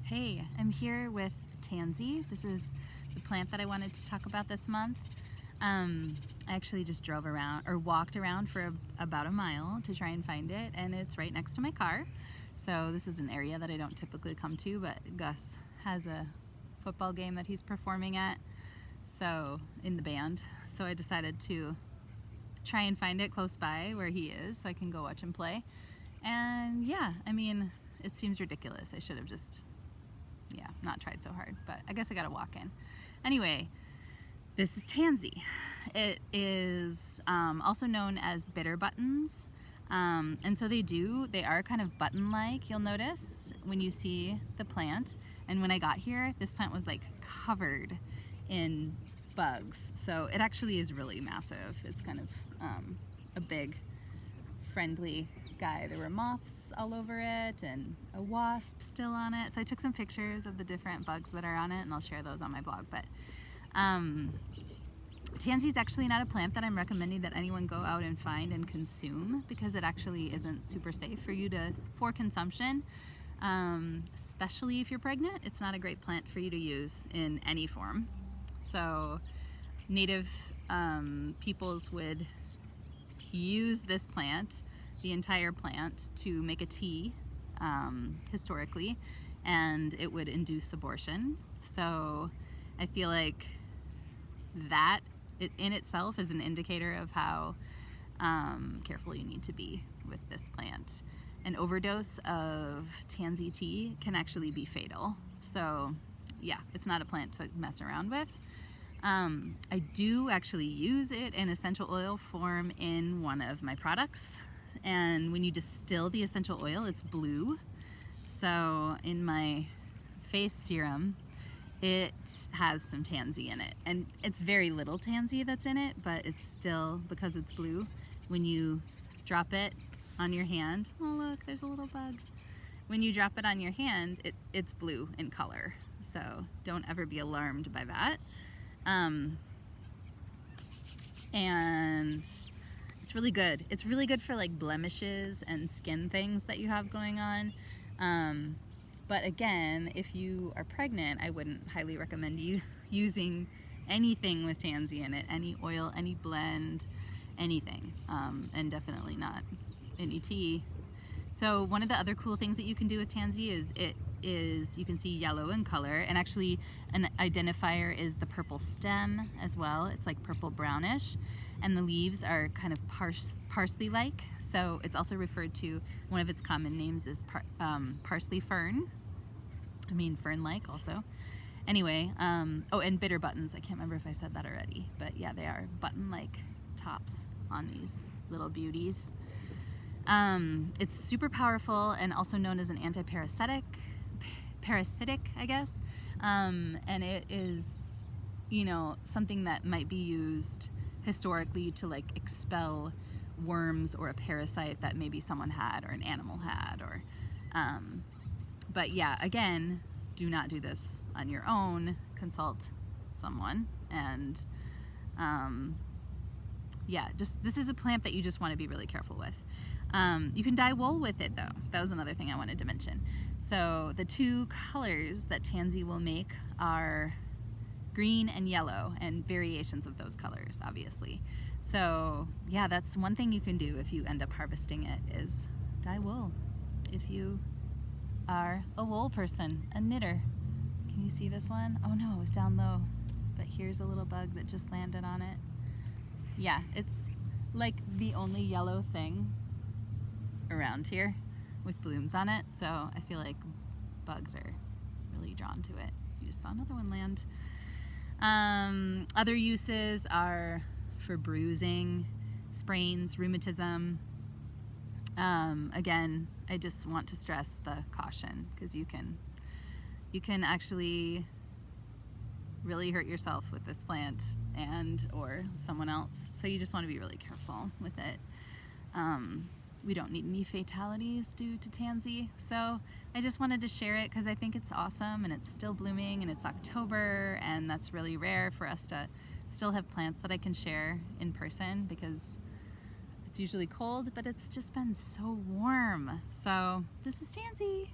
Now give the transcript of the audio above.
Hey, I'm here with Tansy. This is the plant that I wanted to talk about this month. I actually just drove around or walked around for about a mile to try and find it, and it's right next to my car. So this is an area that I don't typically come to, but Gus has a football game that he's performing at, so in the band. So I decided to try and find it close by where he is so I can go watch him play. And yeah, I mean, it seems ridiculous. I should have just not tried so hard, but I guess I gotta walk in. Anyway, this is Tansy. It is also known as bitter buttons. And so they are kind of button-like, you'll notice when you see the plant. And when I got here, this plant was like covered in bugs. So it actually is really massive. It's kind of a big, friendly guy. There were moths all over it and a wasp still on it. So I took some pictures of the different bugs that are on it, and I'll share those on my blog. But Tansy is actually not a plant that I'm recommending that anyone go out and find and consume, because it actually isn't super safe for consumption. Especially if you're pregnant, it's not a great plant for you to use in any form. So native peoples would use this plant, the entire plant, to make a tea historically, and it would induce abortion. So I feel like that in itself is an indicator of how careful you need to be with this plant. An overdose of tansy tea can actually be fatal. So yeah, it's not a plant to mess around with. I do actually use it in essential oil form in one of my products, and when you distill the essential oil, it's blue. So in my face serum, it has some tansy in it, and it's very little tansy that's in it, but it's still, because it's blue, when you drop it on your hand, oh look, there's a little bug. When you drop it on your hand, it's blue in color, so don't ever be alarmed by that. And it's really good. It's really good for like blemishes and skin things that you have going on. But again, if you are pregnant, I wouldn't highly recommend you using anything with tansy in it, any oil, any blend, anything, and definitely not any tea. So one of the other cool things that you can do with tansy is you can see yellow in color, and actually an identifier is the purple stem as well. It's like purple brownish, and the leaves are kind of parsley-like. So it's also referred to, one of its common names is parsley fern. I mean fern-like also. Anyway, oh, and bitter buttons. I can't remember if I said that already, but yeah, they are button-like tops on these little beauties. It's super powerful and also known as an anti-parasitic, I guess. And it is, something that might be used historically to like expel worms or a parasite that maybe someone had or an animal had, or but yeah, again, do not do this on your own. Consult someone, and yeah, this is a plant that you just want to be really careful with. You can dye wool with it though. That was another thing I wanted to mention. So the two colors that tansy will make are green and yellow, and variations of those colors, obviously. So yeah, that's one thing you can do if you end up harvesting it, is dye wool. If you are a wool person, a knitter. Can you see this one? Oh no, it was down low, but here's a little bug that just landed on it. Yeah, it's like the only yellow thing around here with blooms on it, so I feel like bugs are really drawn to it. You just saw another one land. Other uses are for bruising, sprains, rheumatism. Again, I just want to stress the caution, because you can actually really hurt yourself with this plant or someone else. So you just want to be really careful with it. We don't need any fatalities due to tansy. So I just wanted to share it because I think it's awesome, and it's still blooming, and it's October, and that's really rare for us to still have plants that I can share in person, because it's usually cold, but it's just been so warm. So this is Tansy.